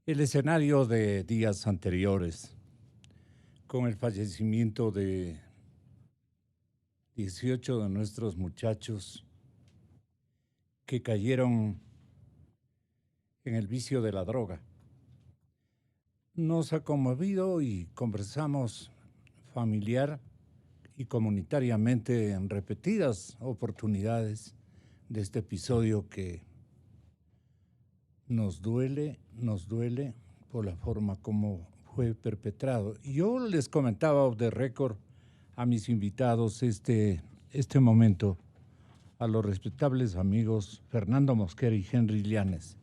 El escenario de días anteriores, con el fallecimiento de 18 de nuestros muchachos que cayeron en el vicio de la droga, nos ha conmovido y conversamos familiar y comunitariamente en repetidas oportunidades de este episodio que nos duele por la forma como fue perpetrado. Y yo les comentaba off the record a mis invitados este momento, a los respetables amigos Fernando Mosquera y Henry Llanes,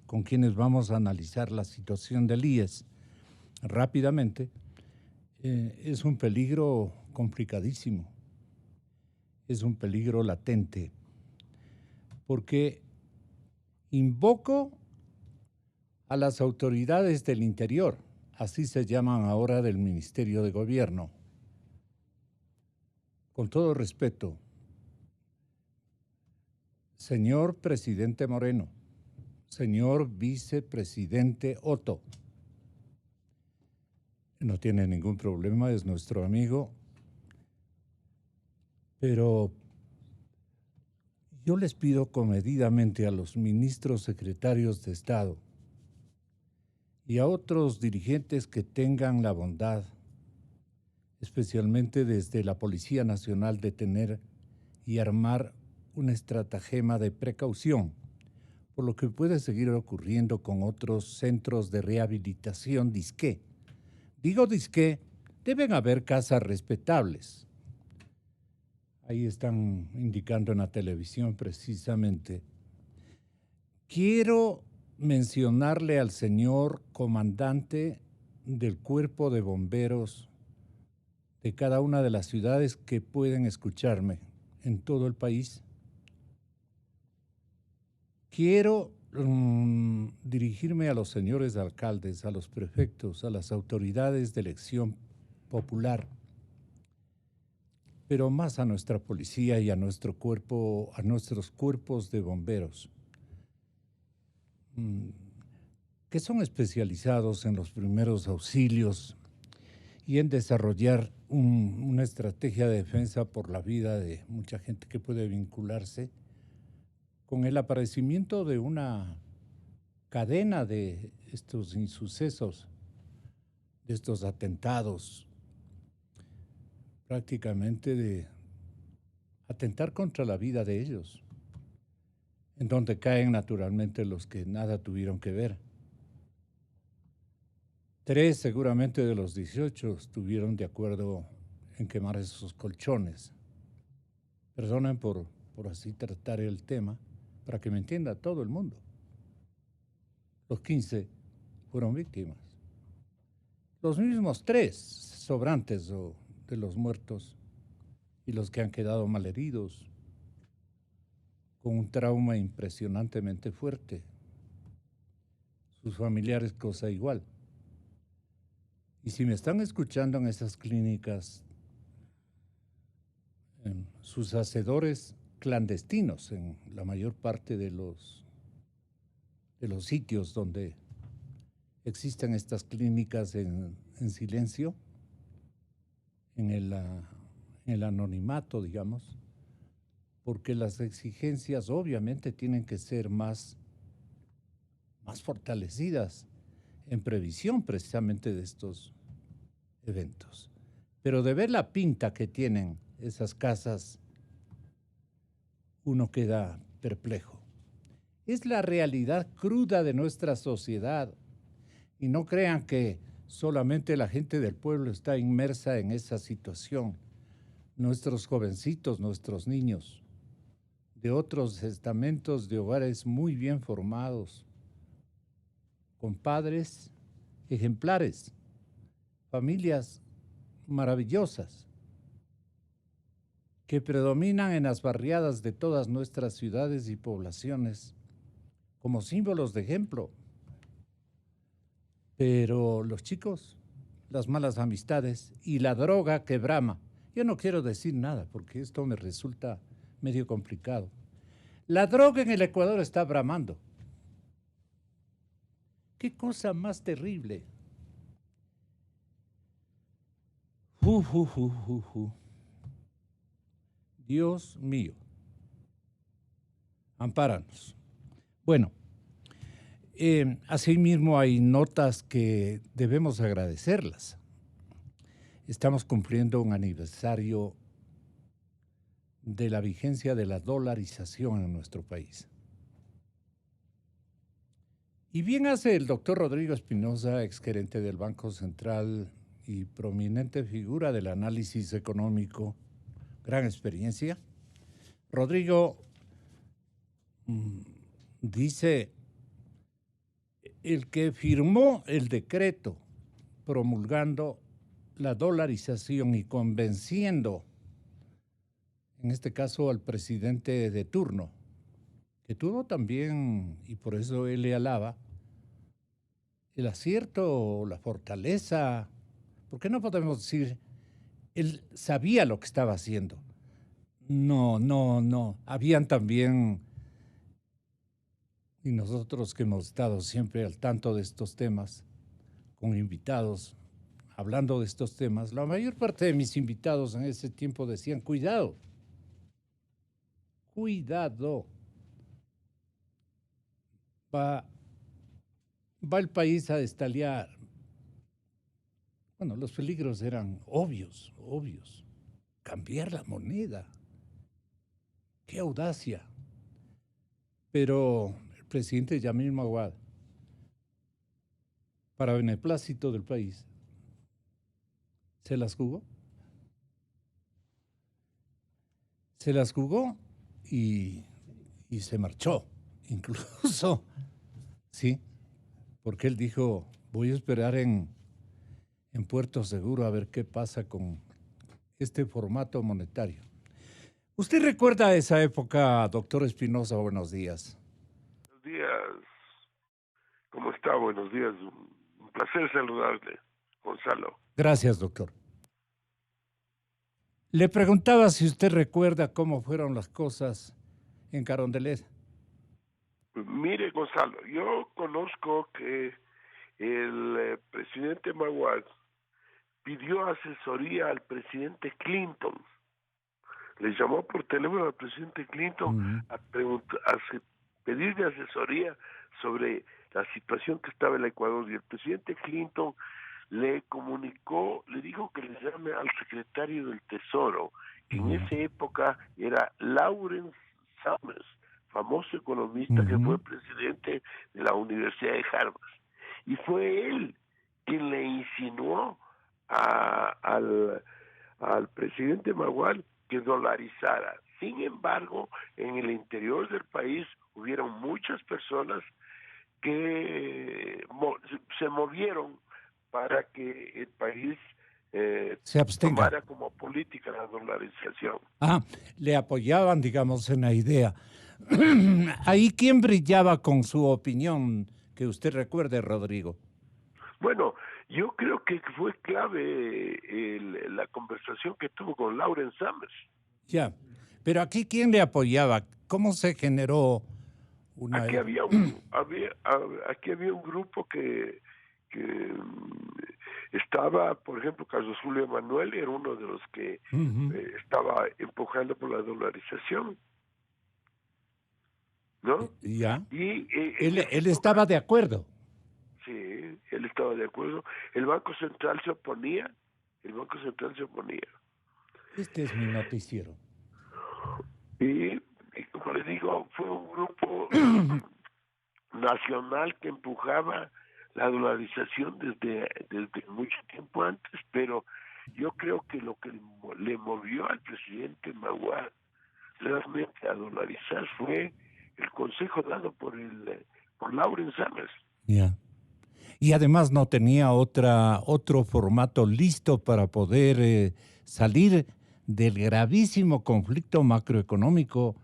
con quienes vamos a analizar la situación del IES rápidamente. Es un peligro complicadísimo, es un peligro latente, porque invoco a las autoridades del interior, así se llaman ahora del Ministerio de Gobierno. Con todo respeto, señor presidente Moreno, señor vicepresidente Otto, no tiene ningún problema, es nuestro amigo, pero yo les pido comedidamente a los ministros secretarios de Estado y a otros dirigentes que tengan la bondad, especialmente desde la Policía Nacional, de tener y armar una estratagema de precaución por lo que puede seguir ocurriendo con otros centros de rehabilitación disque. Digo disque, deben haber casas respetables. Ahí están indicando en la televisión precisamente. Quiero mencionarle al señor comandante del Cuerpo de Bomberos de cada una de las ciudades que pueden escucharme en todo el país. Quiero dirigirme a los señores alcaldes, a los prefectos, a las autoridades de elección popular, pero más a nuestra policía y a nuestro cuerpo, a nuestros cuerpos de bomberos, que son especializados en los primeros auxilios y en desarrollar una estrategia de defensa por la vida de mucha gente que puede vincularse con el aparecimiento de una cadena de estos insucesos, de estos atentados, prácticamente de atentar contra la vida de ellos, en donde caen naturalmente los que nada tuvieron que ver. 3 seguramente de los 18 estuvieron de acuerdo en quemar esos colchones. Perdonen por así tratar el tema, para que me entienda todo el mundo. Los 15 fueron víctimas. Los mismos 3 sobrantes de los muertos y los que han quedado malheridos, con un trauma impresionantemente fuerte. Sus familiares cosa igual. Y si me están escuchando en esas clínicas, sus hacedores clandestinos en la mayor parte de los sitios donde existen estas clínicas en silencio, en el anonimato, digamos, porque las exigencias obviamente tienen que ser más fortalecidas en previsión precisamente de estos eventos. Pero de ver la pinta que tienen esas casas, uno queda perplejo. Es la realidad cruda de nuestra sociedad. Y no crean que solamente la gente del pueblo está inmersa en esa situación. Nuestros jovencitos, nuestros niños, de otros estamentos de hogares muy bien formados, con padres ejemplares, familias maravillosas, que predominan en las barriadas de todas nuestras ciudades y poblaciones como símbolos de ejemplo. Pero los chicos, las malas amistades y la droga que brama. Yo no quiero decir nada porque esto me resulta medio complicado. La droga en el Ecuador está bramando. Qué cosa más terrible. Dios mío, ampáranos. Bueno, asimismo hay notas que debemos agradecerlas. Estamos cumpliendo un aniversario de la vigencia de la dolarización en nuestro país. Y bien hace el doctor Rodrigo Espinosa, exgerente del Banco Central y prominente figura del análisis económico, gran experiencia. Rodrigo dice, el que firmó el decreto promulgando la dolarización y convenciendo, en este caso al presidente de turno, que tuvo también, y por eso él le alaba, el acierto, la fortaleza, porque no podemos decir, él sabía lo que estaba haciendo. No. Habían también, y nosotros que hemos estado siempre al tanto de estos temas, con invitados, hablando de estos temas, la mayor parte de mis invitados en ese tiempo decían, cuidado, va el país a estaliar. Bueno, los peligros eran obvios. Cambiar la moneda. ¡Qué audacia! Pero el presidente Yamil Maguad, para beneplácito del país, se las jugó. Se las jugó y se marchó, incluso, sí, porque él dijo, voy a esperar en Puerto Seguro a ver qué pasa con este formato monetario. ¿Usted recuerda esa época, doctor Espinosa? Buenos días. Buenos días. ¿Cómo está? Buenos días. Un placer saludarle, Gonzalo. Gracias, doctor. Le preguntaba si usted recuerda cómo fueron las cosas en Carondelet. Mire, Gonzalo, yo conozco que el presidente Maguad pidió asesoría al presidente Clinton. Le llamó por teléfono al presidente Clinton a pedirle asesoría sobre la situación que estaba en el Ecuador. Y el presidente Clinton le comunicó, le dijo que le llame al secretario del Tesoro, que en esa época era Lawrence Summers, famoso economista que fue presidente de la Universidad de Harvard. Y fue él quien le insinuó al presidente Maguad que dolarizara. Sin embargo, en el interior del país hubieron muchas personas que se movieron para que el país se abstenga. Tomara como política la dolarización. Le apoyaban, digamos, en la idea. Ahí, ¿quién brillaba con su opinión que usted recuerde, Rodrigo? Bueno, yo creo que fue clave la conversación que tuvo con Lawrence Summers. Ya, pero aquí, ¿quién le apoyaba? ¿Cómo se generó una...? Aquí había un grupo que estaba, por ejemplo, Carlos Julio Emanuel era uno de los que estaba empujando por la dolarización, ¿no? Ya. Y él estaba de acuerdo. Sí, él estaba de acuerdo. El Banco Central se oponía. Este es mi noticiero. Y como les digo, fue un grupo nacional que empujaba la dolarización desde mucho tiempo antes, pero yo creo que lo que le movió al presidente Maguad realmente a dolarizar fue el consejo dado por Lawrence Summers. Ya. Y además no tenía otro formato listo para poder salir del gravísimo conflicto macroeconómico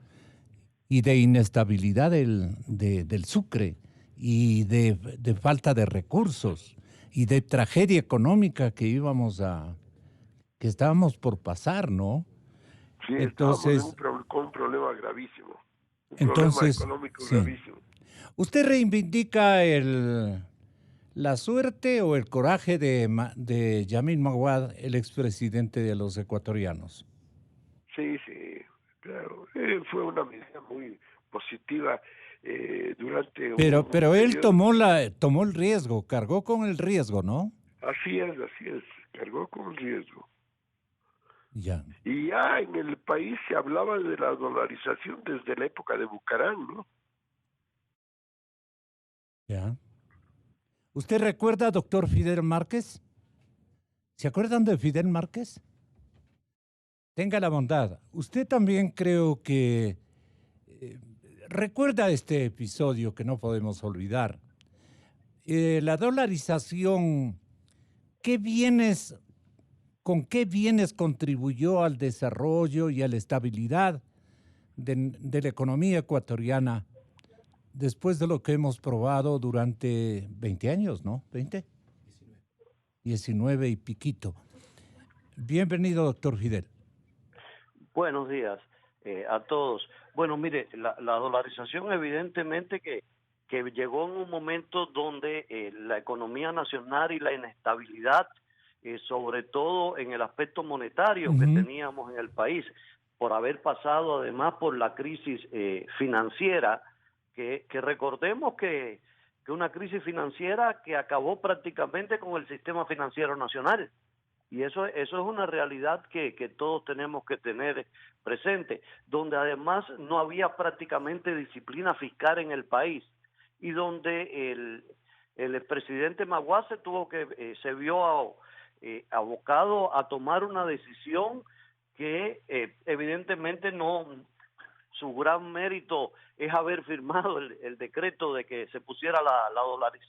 y de inestabilidad del Sucre y de falta de recursos y de tragedia económica que estábamos por pasar, ¿no? Sí, entonces, estábamos con un problema gravísimo, problema entonces, económico sí. gravísimo. Usted reivindica la suerte o el coraje de Yamin Maguad, el expresidente de los ecuatorianos. Sí, sí, claro. Fue una medida muy positiva durante Pero un él periodo. tomó el riesgo, cargó con el riesgo, ¿no? Así es, cargó con riesgo. Ya. Y ya en el país se hablaba de la dolarización desde la época de Bucarán, ¿no? Ya. ¿Usted recuerda, doctor Fidel Márquez? ¿Se acuerdan de Fidel Márquez? Tenga la bondad. Usted también creo que eh, recuerda este episodio que no podemos olvidar. La dolarización, ¿qué bienes, con qué bienes contribuyó al desarrollo y a la estabilidad de la economía ecuatoriana después de lo que hemos probado durante 20 años, ¿no? ¿20? 19 y piquito. Bienvenido, doctor Fidel. Buenos días a todos. Bueno, mire, la dolarización evidentemente que llegó en un momento donde la economía nacional y la inestabilidad, sobre todo en el aspecto monetario que teníamos en el país, por haber pasado además por la crisis financiera, que recordemos que una crisis financiera que acabó prácticamente con el sistema financiero nacional. Y eso es una realidad que todos tenemos que tener presente, donde además no había prácticamente disciplina fiscal en el país y donde el presidente Maguad se vio abocado a tomar una decisión que evidentemente no, su gran mérito es haber firmado el decreto de que se pusiera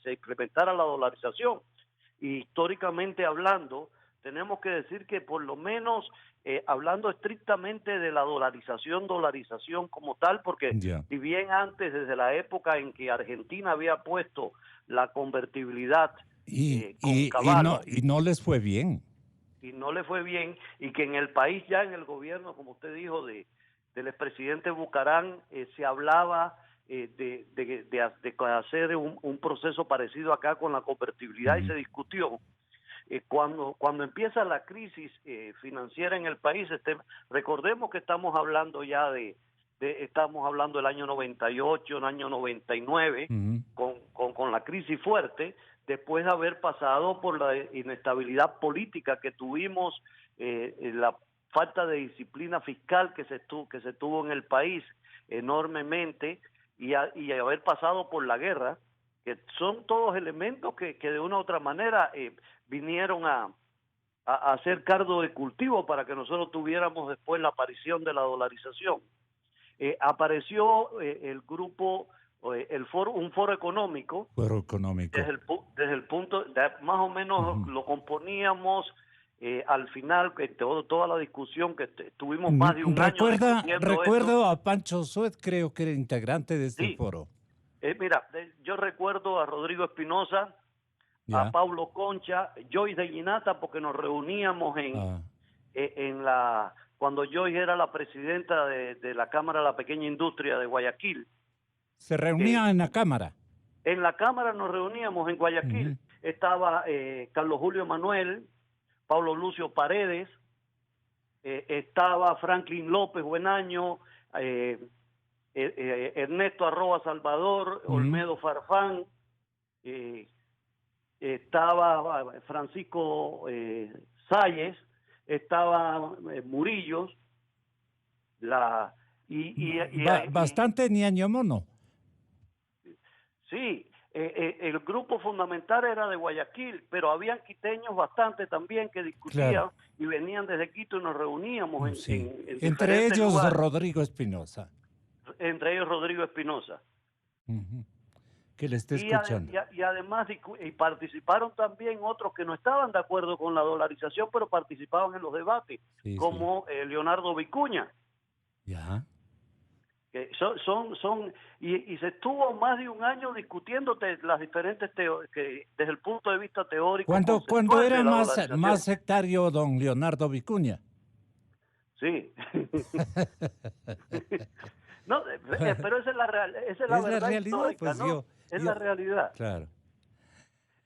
se implementara la dolarización. Y históricamente hablando, tenemos que decir que por lo menos, hablando estrictamente de la dolarización como tal, porque si bien antes, desde la época en que Argentina había puesto la convertibilidad con Cavallo, y no les fue bien. Y no le fue bien, y que en el país ya en el gobierno, como usted dijo, del expresidente Bucarán, se hablaba de hacer un proceso parecido acá con la convertibilidad y se discutió. Cuando empieza la crisis financiera en el país, recordemos que estamos hablando ya estamos hablando del año 98, el año 99, con la crisis fuerte, después de haber pasado por la inestabilidad política que tuvimos, la falta de disciplina fiscal que se tuvo en el país enormemente, y haber pasado por la guerra, que son todos elementos que de una u otra manera vinieron a hacer caldo de cultivo para que nosotros tuviéramos después la aparición de la dolarización. Apareció el grupo, un foro económico. Desde el punto, más o menos lo componíamos al final, toda la discusión que tuvimos más de un año discutiendo. Recuerdo a Pancho Suet, creo que era integrante de este foro. Mira, yo recuerdo a Rodrigo Espinosa, a Paulo Concha, Joyce de Ginata, porque nos reuníamos cuando Joyce era la presidenta de la Cámara de la Pequeña Industria de Guayaquil. ¿Se reunían en la Cámara? En la Cámara nos reuníamos en Guayaquil. Estaba Carlos Julio Manuel, Pablo Lucio Paredes, estaba Franklin López Buenaño, Ernesto Arroba Salvador, Olmedo Farfán, estaba Francisco Salles, estaba Murillos, bastante ñaño mono. Sí, el grupo fundamental era de Guayaquil, pero habían quiteños bastante también que discutían y venían desde Quito y nos reuníamos en entre ellos lugares. Rodrigo Espinosa. Entre ellos Rodrigo Espinosa. Que le esté escuchando. Y además participaron también otros que no estaban de acuerdo con la dolarización, pero participaban en los debates, como Leonardo Vicuña. Ya. Que y se estuvo más de un año discutiendo las diferentes desde el punto de vista teórico. ¿Cuándo era más sectario don Leonardo Vicuña? Sí. No, pero esa es la verdad realidad, histórica, pues, ¿no? Es la realidad. Claro.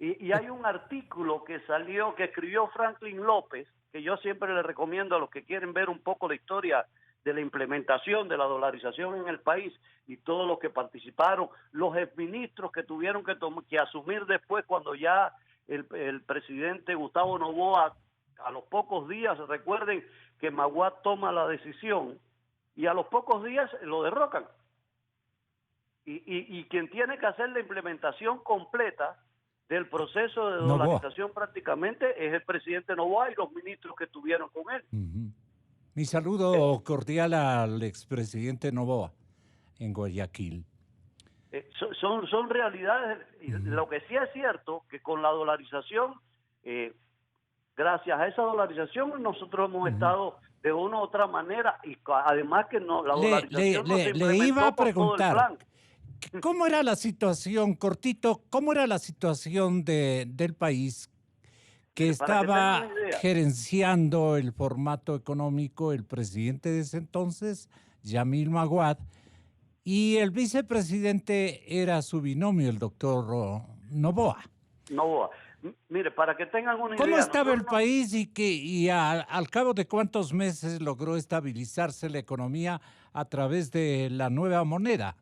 Y hay un artículo que salió, que escribió Franklin López, que yo siempre le recomiendo a los que quieren ver un poco la historia de la implementación de la dolarización en el país y todos los que participaron, los exministros que tuvieron que asumir después cuando ya el presidente Gustavo Noboa, a los pocos días, recuerden que Maguad toma la decisión y a los pocos días lo derrocan. Y quien tiene que hacer la implementación completa del proceso de dolarización prácticamente es el presidente Noboa y los ministros que estuvieron con él. Mi saludo cordial al expresidente Noboa en Guayaquil. Son realidades. Lo que sí es cierto que con la dolarización, gracias a esa dolarización, nosotros hemos estado de una u otra manera, y además que no, la dolarización no se implementó le iba a por todo el preguntar, plan. ¿cómo era la situación, cortito, cómo era la situación del país que estaba gerenciando el formato económico el presidente de ese entonces, Yamil Maguad, y el vicepresidente era su binomio, el doctor Noboa? Noboa. Mire, para que tengan una idea... ¿Cómo estaba el país y al cabo de cuántos meses logró estabilizarse la economía a través de la nueva moneda?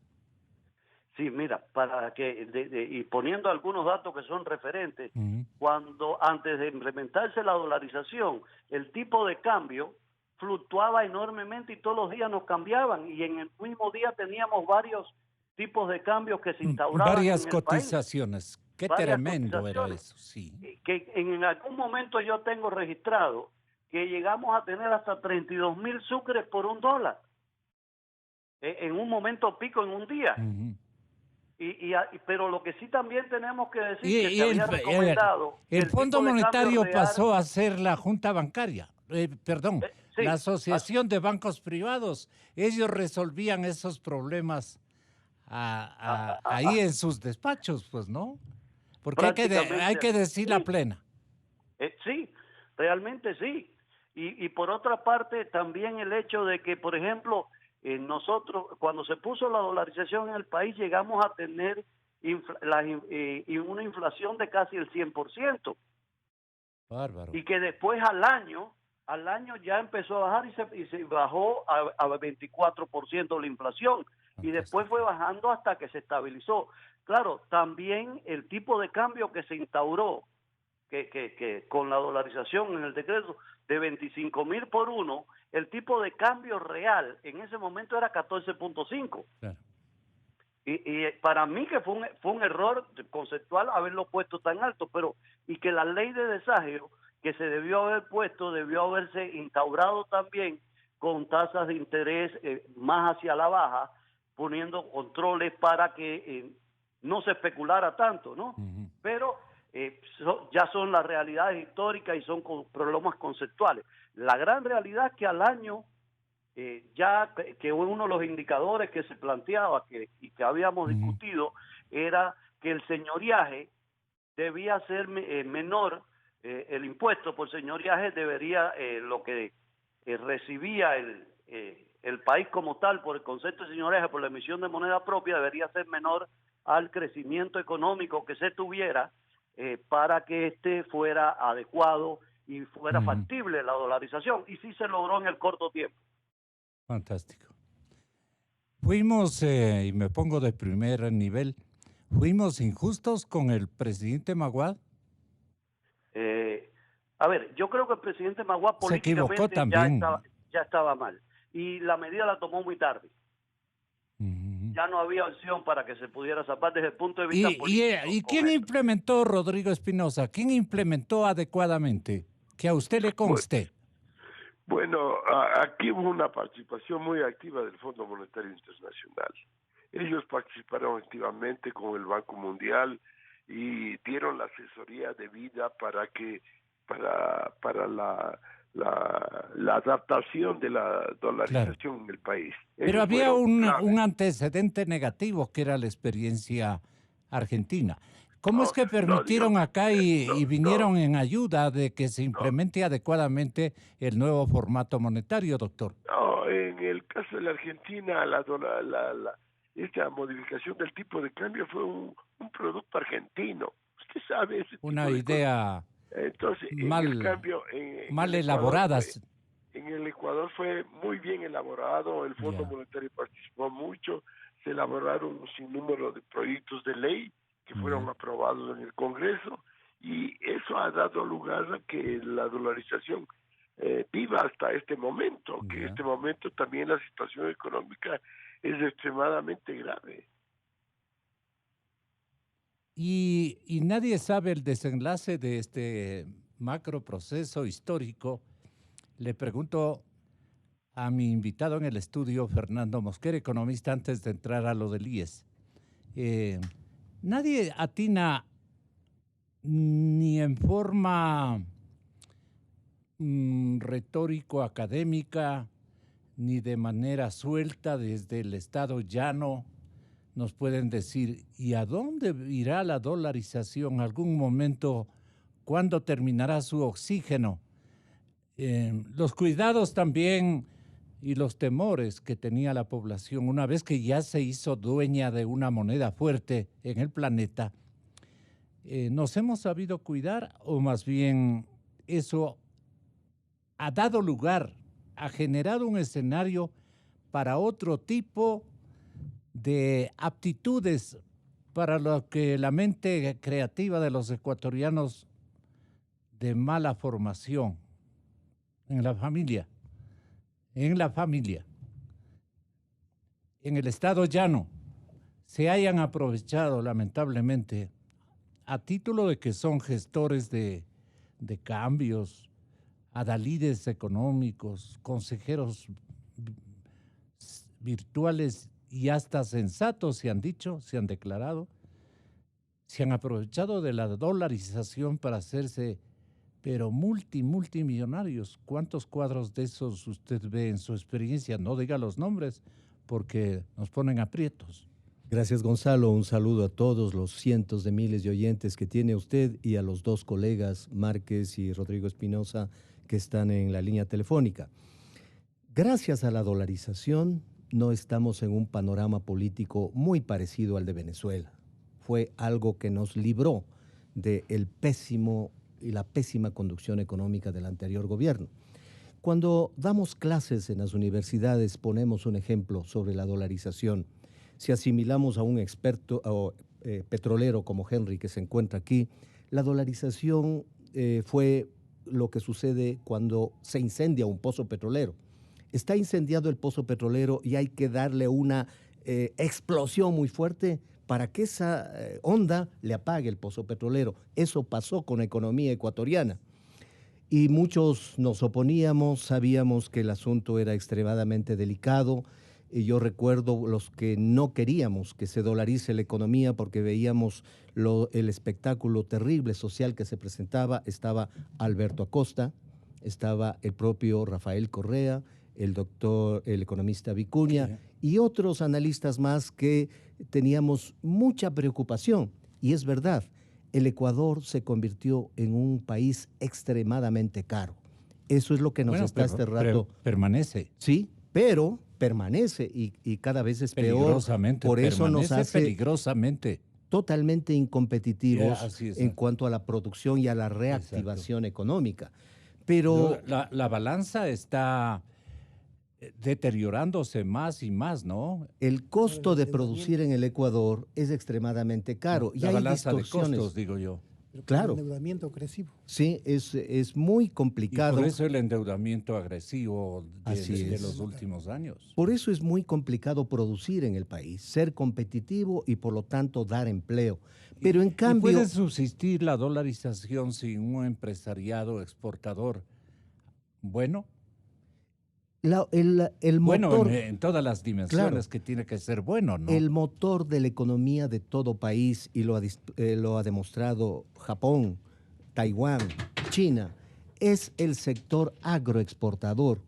Sí, mira, para que y poniendo algunos datos que son referentes, cuando antes de implementarse la dolarización, el tipo de cambio fluctuaba enormemente y todos los días nos cambiaban y en el mismo día teníamos varios tipos de cambios que se instauraban varias en el cotizaciones. país. Qué Varias tremendo era eso, sí. Que en algún momento yo tengo registrado que llegamos a tener hasta 32,000 sucres por $1 en un momento pico, en un día. Pero lo que sí también tenemos que decir que se había recomendado... El Fondo Monetario pasó a ser la Junta Bancaria, sí, la Asociación de Bancos Privados. Ellos resolvían esos problemas ahí en sus despachos, pues, ¿no? Porque hay que decir la plena. Sí, realmente sí. Y por otra parte, también el hecho de que, por ejemplo... nosotros, cuando se puso la dolarización en el país, llegamos a tener una inflación de casi el 100%. Bárbaro. Y que después al año ya empezó a bajar y se bajó a 24% la inflación. Fantástico. Y después fue bajando hasta que se estabilizó. Claro, también el tipo de cambio que se instauró, que con la dolarización en el decreto de 25,000 por uno, el tipo de cambio real en ese momento era 14.5. Claro. Y para mí que fue un error conceptual haberlo puesto tan alto, pero y que la ley de desagio que se debió haber puesto, debió haberse instaurado también con tasas de interés más hacia la baja, poniendo controles para que no se especulara tanto, ¿no? Pero ya son las realidades históricas y son problemas conceptuales. La gran realidad es que al año, ya que uno de los indicadores que se planteaba y que habíamos discutido era que el señoriaje debía ser menor, el impuesto por señoriaje debería, lo que recibía el país como tal por el concepto de señoriaje, por la emisión de moneda propia, debería ser menor al crecimiento económico que se tuviera, para que este fuera adecuado y fuera factible la dolarización, y sí se logró en el corto tiempo. Fantástico. Fuimos, y me pongo de primer nivel, ¿fuimos injustos con el presidente Maguad? A ver, yo creo que el presidente Maguad políticamente ya estaba mal, y la medida la tomó muy tarde. Ya no había opción para que se pudiera zapar desde el punto de vista político. ¿Y quién implementó, Rodrigo Espinosa? ¿Quién implementó adecuadamente? Que a usted le conste. Bueno, aquí hubo una participación muy activa del Fondo Monetario Internacional. Ellos participaron activamente con el Banco Mundial y dieron la asesoría debida para la adaptación de la dolarización en el país. Pero había un antecedente negativo que era la experiencia argentina. ¿Cómo es que permitieron acá y vinieron en ayuda de que se implemente adecuadamente el nuevo formato monetario, doctor? No, en el caso de la Argentina, esta modificación del tipo de cambio fue un producto argentino. Usted sabe ese tipo Una de idea cosas. Entonces, mal, en el cambio, mal el Ecuador, elaboradas. en el Ecuador fue muy bien elaborado, el Fondo Ya, Monetario participó mucho, se elaboraron un sinnúmero de proyectos de ley que fueron ya. aprobados en el Congreso, y eso ha dado lugar a que la dolarización viva hasta este momento, que en Ya. este momento también la situación económica es extremadamente grave. Y nadie sabe el desenlace de este macro proceso histórico. Le pregunto a mi invitado en el estudio, Fernando Mosquera, economista, antes de entrar a lo del IES. Eh, Nadie atina ni en forma retórico-académica, ni de manera suelta desde el Estado llano, nos pueden decir, ¿y a dónde irá la dolarización? ¿Algún momento? ¿Cuándo terminará su oxígeno? Los cuidados también y los temores que tenía la población una vez que ya se hizo dueña de una moneda fuerte en el planeta, ¿nos hemos sabido cuidar o más bien eso ha dado lugar, ha generado un escenario para otro tipo de aptitudes para lo que la mente creativa de los ecuatorianos de mala formación en la familia, en la familia, en el estado llano, se hayan aprovechado lamentablemente a título de que son gestores de cambios, adalides económicos, consejeros virtuales y hasta sensatos se han dicho, se han declarado, se han aprovechado de la dolarización para hacerse, pero multimillonarios. ¿Cuántos cuadros de esos usted ve en su experiencia? No diga los nombres porque nos ponen aprietos. Gracias, Gonzalo. Un saludo a todos los cientos de miles de oyentes que tiene usted y a los dos colegas, Márquez y Rodrigo Espinosa, que están en la línea telefónica. Gracias a la dolarización, no estamos en un panorama político muy parecido al de Venezuela. Fue algo que nos libró del pésimo y la pésima conducción económica del anterior gobierno. Cuando damos clases en las universidades, ponemos un ejemplo sobre la dolarización. Si asimilamos a un experto petrolero como Henry, que se encuentra aquí, la dolarización fue lo que sucede cuando se incendia un pozo petrolero. Está incendiado el pozo petrolero y hay que darle una explosión muy fuerte para que esa onda le apague el pozo petrolero. Eso pasó con la economía ecuatoriana. Y muchos nos oponíamos, sabíamos que el asunto era extremadamente delicado. Y yo recuerdo los que no queríamos que se dolarice la economía porque veíamos el espectáculo terrible social que se presentaba. Estaba Alberto Acosta, estaba el propio Rafael Correa, el economista Vicuña y otros analistas más que teníamos mucha preocupación. Y es verdad, el Ecuador se convirtió en un país extremadamente caro. Eso es lo que nos está este rato. Permanece. Sí, pero permanece y cada vez es peor. Peligrosamente. Por eso nos hace peligrosamente totalmente incompetitivos en es. cuanto a la producción y a la reactivación económica. Pero Pero la balanza está deteriorándose más y más, ¿no? el costo de producir en el Ecuador es extremadamente caro. Y La hay balanza de distorsiones. costos, digo yo. Pero Claro. el endeudamiento agresivo. Sí, es muy Y complicado. por eso el endeudamiento agresivo Así de es. los últimos años. Por eso es muy complicado producir en el país, ser competitivo y por lo tanto dar empleo. Pero en ¿Y cambio, puede subsistir la dolarización sin un empresariado exportador bueno? el Bueno, motor, en todas las dimensiones Claro. que tiene que ser bueno, ¿no? el motor de la economía de todo país, y lo ha demostrado Japón, Taiwán, China, es el sector agroexportador,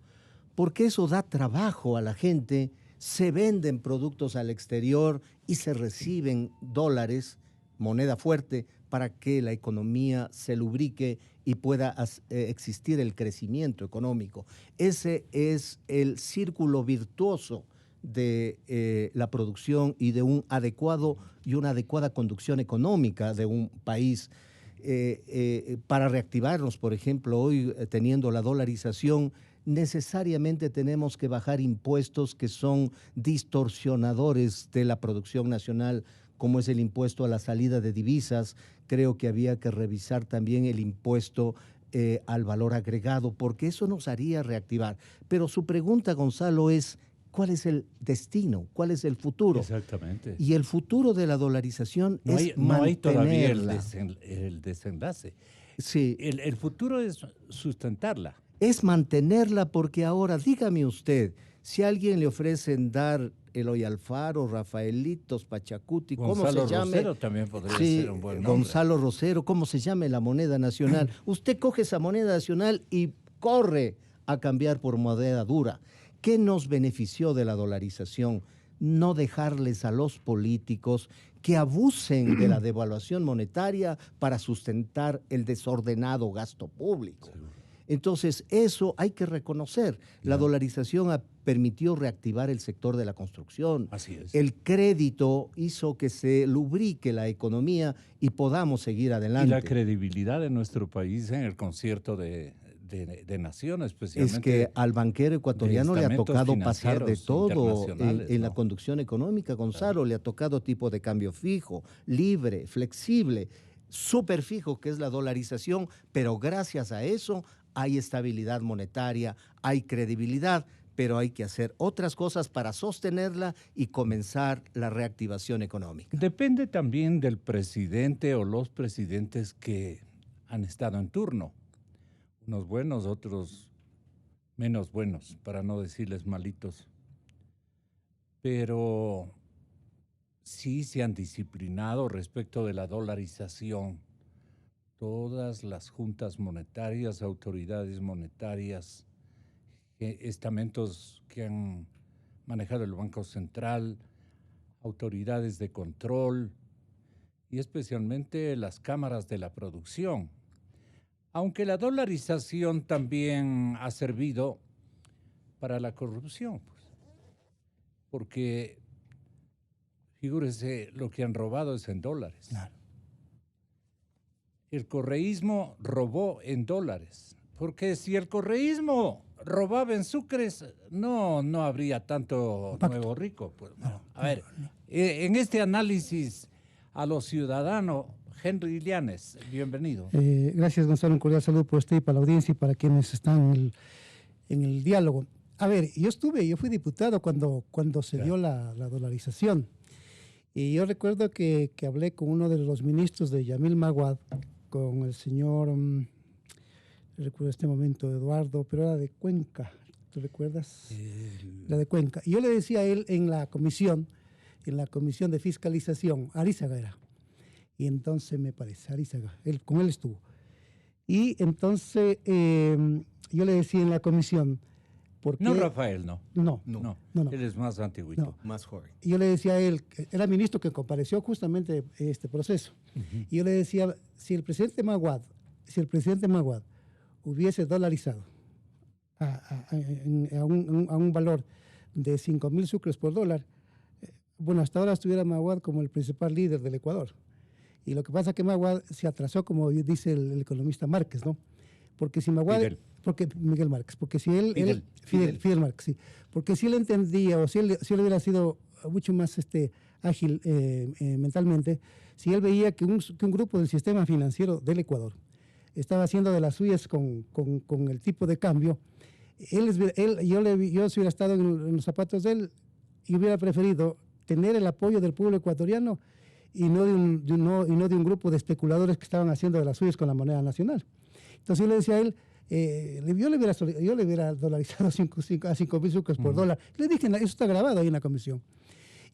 porque eso da trabajo a la gente, se venden productos al exterior y se reciben dólares, moneda fuerte, para que la economía se lubrique y pueda existir el crecimiento económico. Ese es el círculo virtuoso de la producción y de un adecuado y una adecuada conducción económica de un país. para reactivarnos, por ejemplo, hoy teniendo la dolarización, necesariamente tenemos que bajar impuestos que son distorsionadores de la producción nacional, como es el impuesto a la salida de divisas. Creo que había que revisar también el impuesto al valor agregado, porque eso nos haría reactivar. Pero su pregunta, Gonzalo, es ¿cuál es el destino? ¿Cuál es el futuro? Exactamente. Y el futuro de la dolarización No hay, es no hay todavía mantenerla. el desenlace. Sí, El futuro es sustentarla. es mantenerla porque ahora, dígame usted, si a alguien le ofrecen dar Eloy Alfaro, Rafaelitos, Pachacuti, ¿cómo Gonzalo se llame? Rosero también podría Sí, ser un buen nombre. Gonzalo Rosero, ¿cómo se llame la moneda nacional? Usted coge esa moneda nacional y corre a cambiar por moneda dura. ¿Qué nos benefició de la dolarización? No dejarles a los políticos que abusen de la devaluación monetaria para sustentar el desordenado gasto público. Entonces, eso hay que reconocer. La dolarización permitió reactivar el sector de la construcción. Así es. El crédito hizo que se lubrique la economía y podamos seguir adelante. Y la credibilidad de nuestro país en el concierto de naciones, especialmente. Es que al banquero ecuatoriano le ha tocado pasar de todo en la conducción económica, Gonzalo. Claro. Le ha tocado tipo de cambio fijo, libre, flexible, súper fijo, que es la dolarización, pero gracias a eso hay estabilidad monetaria, hay credibilidad, pero hay que hacer otras cosas para sostenerla y comenzar la reactivación económica. Depende también del presidente o los presidentes que han estado en turno. Unos buenos, otros menos buenos, para no decirles malitos. Pero sí se han disciplinado respecto de la dolarización. Todas las juntas monetarias, autoridades monetarias, estamentos que han manejado el Banco Central, autoridades de control y especialmente las cámaras de la producción. Aunque la dolarización también ha servido para la corrupción, pues, porque figúrese, lo que han robado es en dólares. Claro. El correísmo robó en dólares, porque si el correísmo robaba en sucres, no habría tanto nuevo rico. Pues, no. A ver, en este análisis a los ciudadanos, Henry Llanes, bienvenido. Gracias, Gonzalo. Un cordial saludo por usted y para la audiencia y para quienes están en el diálogo. A ver, yo fui diputado cuando se dio la dolarización. Y yo recuerdo que hablé con uno de los ministros de Yamil Maguad, con el señor, recuerdo este momento, Eduardo, pero era de Cuenca, ¿tú recuerdas? La de Cuenca. Y yo le decía a él en la comisión de fiscalización, Arizaga era, y entonces me parece, Arizaga, con él estuvo. Y entonces yo le decía en la comisión, porque no, Rafael, no. No. Él es más antiguito. No. Más joven. Y yo le decía a él, era ministro que compareció justamente este proceso. Uh-huh. Y yo le decía, si el presidente Maguad hubiese dolarizado a un valor de 5,000 sucres por dólar, bueno, hasta ahora estuviera Maguad como el principal líder del Ecuador. Y lo que pasa es que Maguad se atrasó, como dice el economista Márquez, ¿no? Porque si Maguad... Miguel Márquez, porque si Fidel Márquez, sí. Porque si él entendía o si él hubiera sido mucho más ágil mentalmente, si él veía que un grupo del sistema financiero del Ecuador estaba haciendo de las suyas con el tipo de cambio, yo si hubiera estado en los zapatos de él y hubiera preferido tener el apoyo del pueblo ecuatoriano y no de un grupo de especuladores que estaban haciendo de las suyas con la moneda nacional. Entonces yo le decía a él, yo le hubiera dolarizado a 5,000 sucres por dólar. Le dije, eso está grabado ahí en la comisión.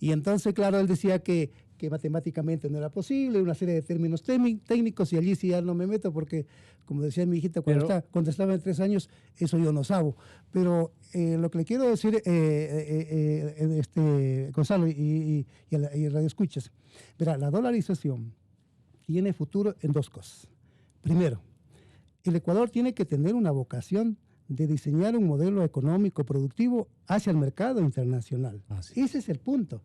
Y entonces, claro, él decía que matemáticamente no era posible, una serie de términos técnicos, y allí sí ya no me meto porque, como decía mi hijita cuando estaba en 3 años, eso yo no sabo. Pero lo que le quiero decir, Gonzalo y Radio Escuchas, verá, la dolarización tiene futuro en 2 cosas. Primero, el Ecuador tiene que tener una vocación de diseñar un modelo económico productivo hacia el mercado internacional. Así. Ese es el punto.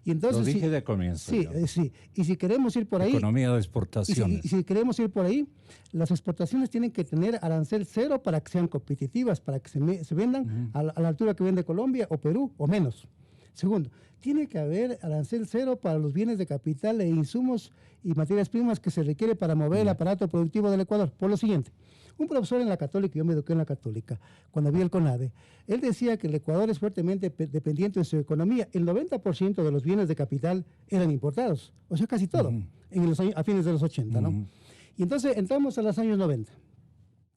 Y entonces, Lo dije de comienzo. Sí, sí. Y si queremos ir por ahí... Economía de exportaciones. Y si queremos ir por ahí, las exportaciones tienen que tener arancel cero para que sean competitivas, para que se vendan a la altura que vende Colombia o Perú o menos. Segundo, tiene que haber arancel cero para los bienes de capital e insumos y materias primas que se requiere para mover el aparato productivo del Ecuador. Por lo siguiente, un profesor en la Católica, yo me eduqué en la Católica, cuando había el CONADE, él decía que el Ecuador es fuertemente dependiente de su economía. El 90% de los bienes de capital eran importados, o sea, casi todo, a fines de los 80, ¿no? Y entonces entramos a los años 90.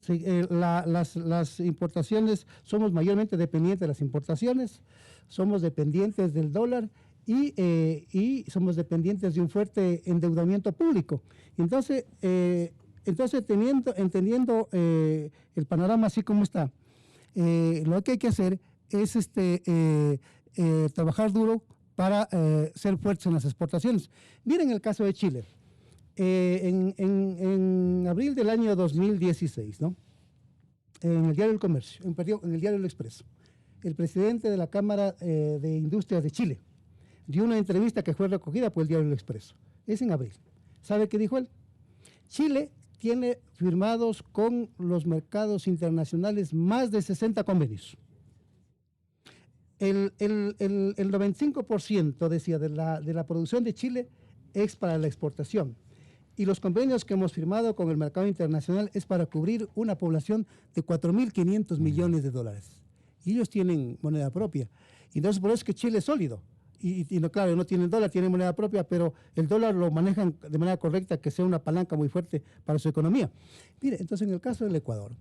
Sí, las importaciones, somos mayormente dependientes de las importaciones, somos dependientes del dólar y somos dependientes de un fuerte endeudamiento público. Entonces entendiendo el panorama así como está, lo que hay que hacer es trabajar duro para ser fuertes en las exportaciones. Miren el caso de Chile. En abril del año 2016, ¿no? En el Diario del Comercio, en el Diario del Expreso, el presidente de la Cámara de Industrias de Chile dio una entrevista que fue recogida por el Diario del Expreso. Es en abril. ¿Sabe qué dijo él? Chile tiene firmados con los mercados internacionales más de 60 convenios. El 95%, decía, de la producción de Chile es para la exportación. Y los convenios que hemos firmado con el mercado internacional es para cubrir una población de 4.500 millones de dólares. Y ellos tienen moneda propia. Y entonces por eso es que Chile es sólido. Y no, claro, no tienen dólar, tienen moneda propia, pero el dólar lo manejan de manera correcta, que sea una palanca muy fuerte para su economía. Mire, entonces en el caso del Ecuador,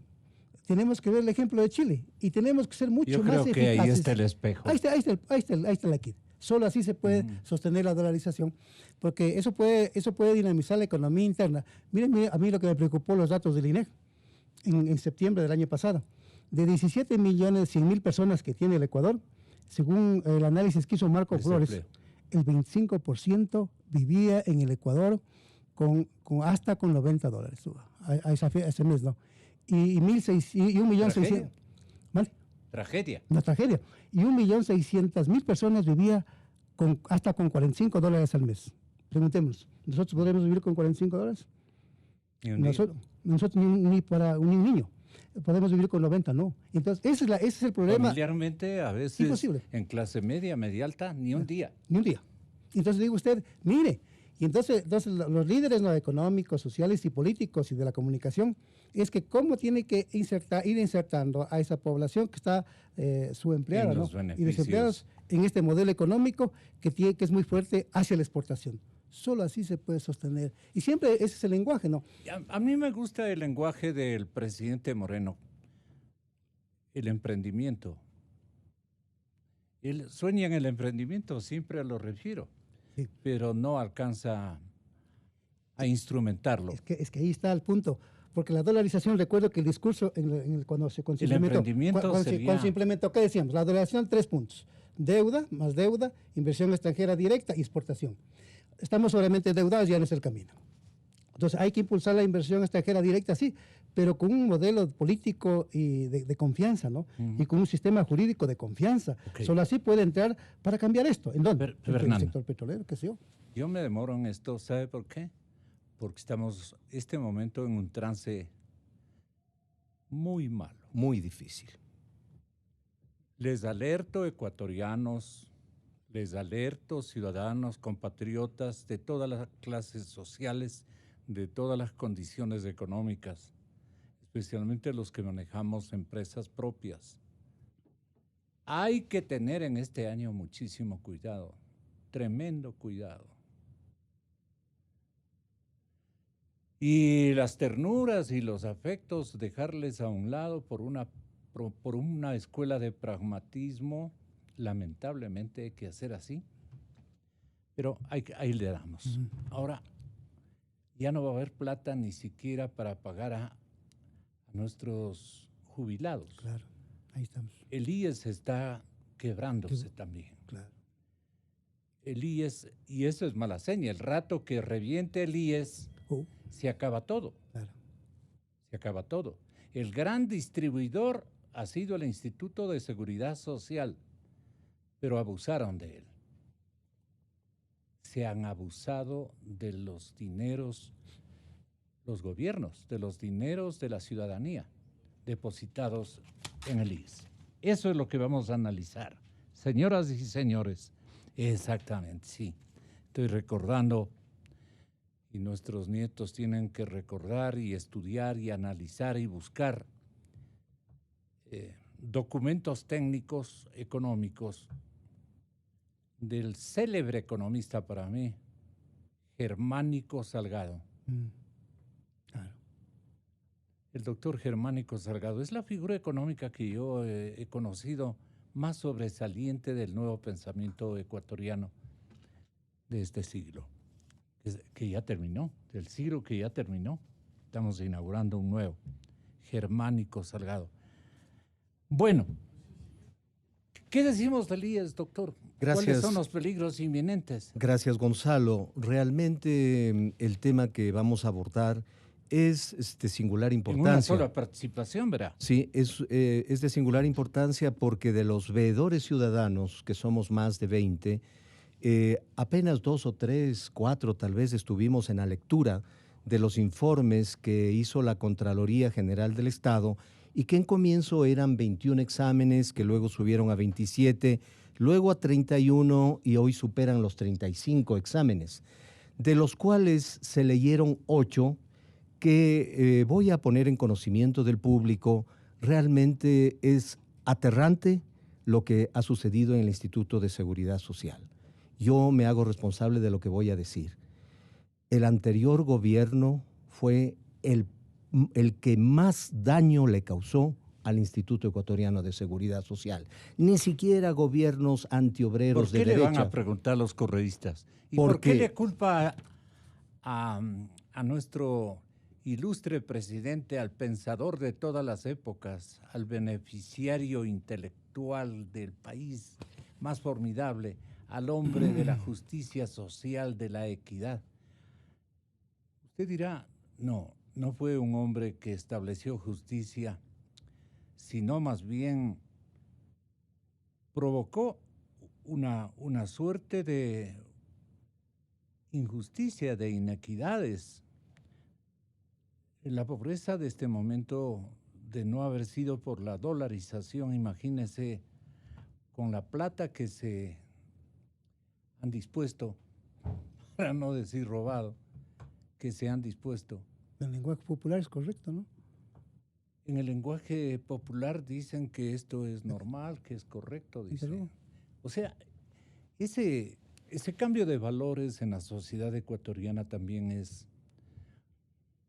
tenemos que ver el ejemplo de Chile y tenemos que ser mucho más eficaces. Yo creo que ahí está el espejo. Ahí está la kit. Solo así se puede sostener la dolarización, porque eso puede dinamizar la economía interna. Miren, a mí lo que me preocupó los datos del INEC en septiembre del año pasado. De 17.100.000 personas que tiene el Ecuador, según el análisis que hizo Marco Flores, el 25% vivía en el Ecuador hasta con $90 a ese mes, ¿no? Y 1.600.000... ¿Vale? Tragedia. Una tragedia. Y 1.600.000 personas vivía hasta con $45 al mes. Preguntémonos, ¿nosotros podremos vivir con $45? Nosotros ni para un niño. Podemos vivir con 90, no. Entonces, ese es el problema. Familiarmente, a veces, imposible. En clase media, media alta, ni un día. Ni un día. Entonces, digo usted, mire, y entonces los líderes económicos, sociales y políticos y de la comunicación, es que cómo tiene que ir insertando a esa población que está subempleada, ¿no? Y desempleados en este modelo económico que es muy fuerte hacia la exportación. Solo así se puede sostener. Y siempre ese es el lenguaje, ¿no? A mí me gusta el lenguaje del presidente Moreno, el emprendimiento. Él sueña en el emprendimiento, siempre lo refiero, sí, pero no alcanza a instrumentarlo. Es que ahí está el punto, porque la dolarización, recuerdo que el discurso cuando se implementó, ¿qué decíamos? La dolarización, 3 puntos. Deuda, más deuda, inversión extranjera directa y exportación. Estamos obviamente endeudados, ya no es el camino. Entonces hay que impulsar la inversión extranjera directa, sí, pero con un modelo político y de confianza, ¿no? Y con un sistema jurídico de confianza. Solo así puede entrar para cambiar esto. ¿En dónde? En el sector petrolero, qué sé yo. Yo me demoro en esto, ¿sabe por qué? Porque estamos este momento en un trance muy malo. Muy difícil. Les alerto, ecuatorianos, les alerto, ciudadanos, compatriotas de todas las clases sociales, de todas las condiciones económicas, especialmente los que manejamos empresas propias. Hay que tener en este año muchísimo cuidado, tremendo cuidado. Y las ternuras y los afectos, dejarles a un lado por una escuela de pragmatismo. Lamentablemente hay que hacer así, pero ahí le damos. Ahora, ya no va a haber plata ni siquiera para pagar a nuestros jubilados. Claro, ahí estamos. El IES está quebrándose también. Claro. El IES, y eso es mala seña, el rato que reviente el IES, se acaba todo. Claro. Se acaba todo. El gran distribuidor ha sido el Instituto de Seguridad Social, pero abusaron de él. Se han abusado de los dineros, los gobiernos, de los dineros de la ciudadanía depositados en el IES. Eso es lo que vamos a analizar. Señoras y señores, exactamente, sí. Estoy recordando, y nuestros nietos tienen que recordar y estudiar y analizar y buscar documentos técnicos económicos del célebre economista para mí, Germánico Salgado. Claro. El doctor Germánico Salgado es la figura económica que yo he conocido más sobresaliente del nuevo pensamiento ecuatoriano de este siglo, que ya terminó, del siglo que ya terminó. Estamos inaugurando un nuevo, Germánico Salgado. Bueno, ¿qué decimos del IES, doctor? Gracias. ¿Cuáles son los peligros inminentes? Gracias, Gonzalo. Realmente el tema que vamos a abordar es de singular importancia. En una sola participación, ¿verdad? Sí, es de singular importancia porque de los veedores ciudadanos, que somos más de 20, apenas 2 o 3, 4 tal vez estuvimos en la lectura de los informes que hizo la Contraloría General del Estado y que en comienzo eran 21 exámenes, que luego subieron a 27, luego a 31 y hoy superan los 35 exámenes, de los cuales se leyeron 8 que voy a poner en conocimiento del público. Realmente es aterrante lo que ha sucedido en el Instituto de Seguridad Social. Yo me hago responsable de lo que voy a decir. El anterior gobierno fue el que más daño le causó al Instituto Ecuatoriano de Seguridad Social. Ni siquiera gobiernos antiobreros de derecha. ¿Por qué le van a preguntar a los correístas? ¿Y por qué le culpa a nuestro ilustre presidente, al pensador de todas las épocas, al beneficiario intelectual del país más formidable, al hombre de la justicia social, de la equidad? Usted dirá, no fue un hombre que estableció justicia, sino más bien provocó una suerte de injusticia, de inequidades. La pobreza de este momento, de no haber sido por la dolarización, imagínese, con la plata que se han dispuesto, para no decir robado, que se han dispuesto. El lenguaje popular es correcto, ¿no? En el lenguaje popular dicen que esto es normal, que es correcto, dicen. O sea, ese cambio de valores en la sociedad ecuatoriana también es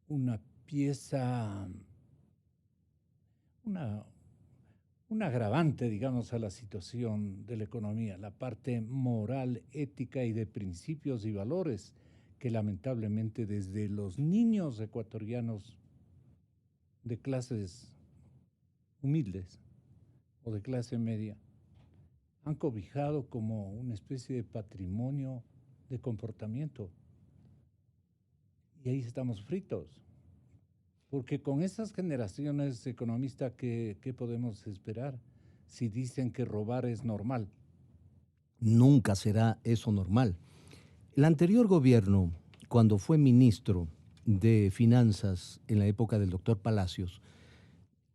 una pieza, un agravante, digamos, a la situación de la economía, la parte moral, ética y de principios y valores que lamentablemente desde los niños ecuatorianos de clases humildes o de clase media han cobijado como una especie de patrimonio de comportamiento. Y ahí estamos fritos. Porque con esas generaciones economistas, ¿qué podemos esperar si dicen que robar es normal? Nunca será eso normal. El anterior gobierno, cuando fue ministro de Finanzas en la época del doctor Palacios,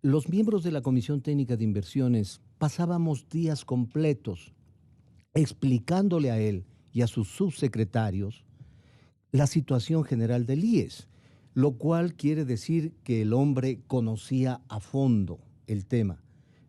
los miembros de la Comisión Técnica de Inversiones pasábamos días completos explicándole a él y a sus subsecretarios la situación general del IES, lo cual quiere decir que el hombre conocía a fondo el tema.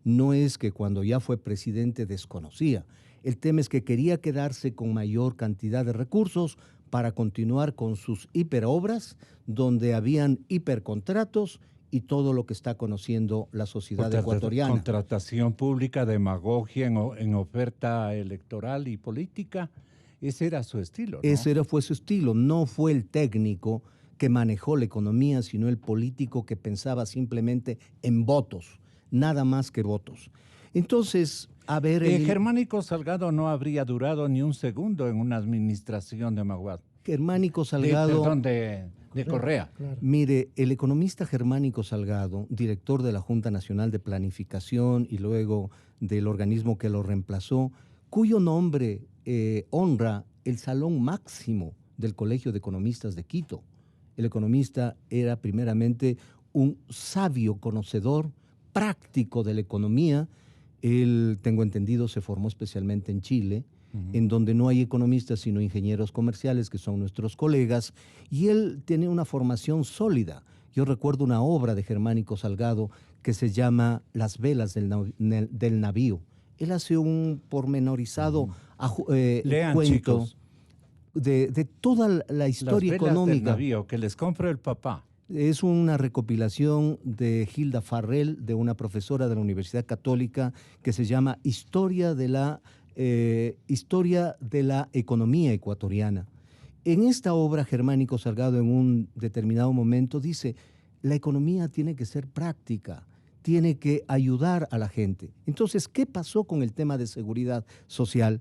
No es que cuando ya fue presidente desconocía. El tema es que quería quedarse con mayor cantidad de recursos para continuar con sus hiperobras, donde habían hipercontratos y todo lo que está conociendo la sociedad ecuatoriana. Contratación pública, demagogia en oferta electoral y política. Ese era su estilo, ¿no? Ese fue su estilo. No fue el técnico que manejó la economía, sino el político que pensaba simplemente en votos, nada más que votos. Entonces, a ver... Germánico Salgado no habría durado ni un segundo en una administración de Maguad. Germánico Salgado... de Correa. Claro. Mire, el economista Germánico Salgado, director de la Junta Nacional de Planificación y luego del organismo que lo reemplazó, cuyo nombre honra el Salón Máximo del Colegio de Economistas de Quito. El economista era primeramente un sabio conocedor, práctico de la economía. Él, tengo entendido, se formó especialmente en Chile, en donde no hay economistas sino ingenieros comerciales, que son nuestros colegas, y él tiene una formación sólida. Yo recuerdo una obra de Germánico Salgado que se llama Las velas del navío. Él hace un pormenorizado Lean, cuento chicos, de toda la historia Las velas del económica. navío que les compra el papá. Es una recopilación de Hilda Farrell, de una profesora de la Universidad Católica, que se llama Historia de la Economía Ecuatoriana. En esta obra, Germánico Salgado, en un determinado momento, dice: la economía tiene que ser práctica, tiene que ayudar a la gente. Entonces, ¿qué pasó con el tema de seguridad social?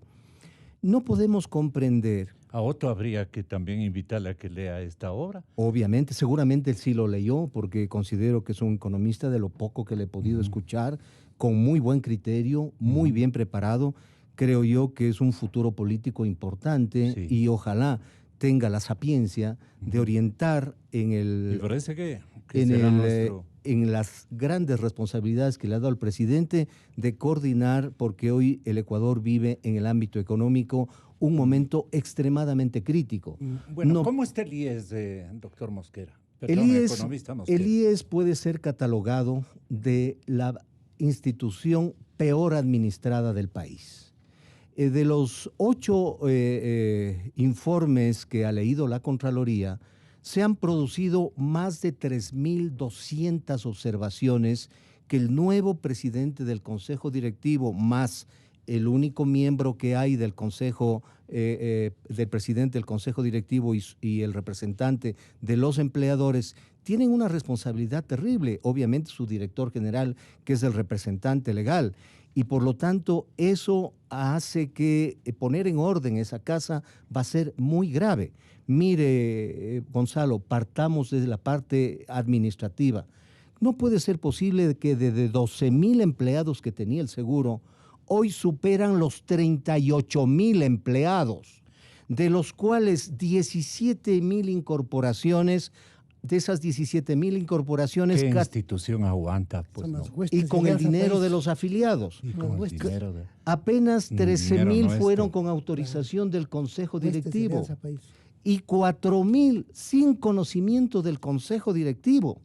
No podemos comprender. A Otto habría que también invitarle a que lea esta obra. Obviamente, seguramente él sí lo leyó, porque considero que es un economista, de lo poco que le he podido escuchar, con muy buen criterio, muy bien preparado. Creo yo que es un futuro político importante y ojalá tenga la sapiencia de orientar Me parece que será nuestro... en las grandes responsabilidades que le ha dado el presidente de coordinar, porque hoy el Ecuador vive en el ámbito económico un momento extremadamente crítico. Bueno, ¿cómo está el IES, doctor Mosquera? Perdón, economista Mosquera. El IES puede ser catalogado de la institución peor administrada del país. De los 8 informes que ha leído la Contraloría, se han producido más de 3.200 observaciones que el nuevo presidente del Consejo Directivo, más el único miembro que hay del Consejo, del presidente del Consejo Directivo y el representante de los empleadores, tienen una responsabilidad terrible. Obviamente su director general, que es el representante legal. Y por lo tanto, eso hace que poner en orden esa casa va a ser muy grave. Mire, Gonzalo, partamos desde la parte administrativa. No puede ser posible que de 12.000 empleados que tenía el seguro, hoy superan los 38.000 empleados, de los cuales 17.000 incorporaciones. De esas 17.000 incorporaciones... ¿Qué institución aguanta? Pues no. Y con el dinero de los afiliados. Y con el dinero de... Apenas Dinero 13.000 nuestro. fueron con autorización del Consejo Directivo. Alianza País. Y 4.000 sin conocimiento del Consejo Directivo.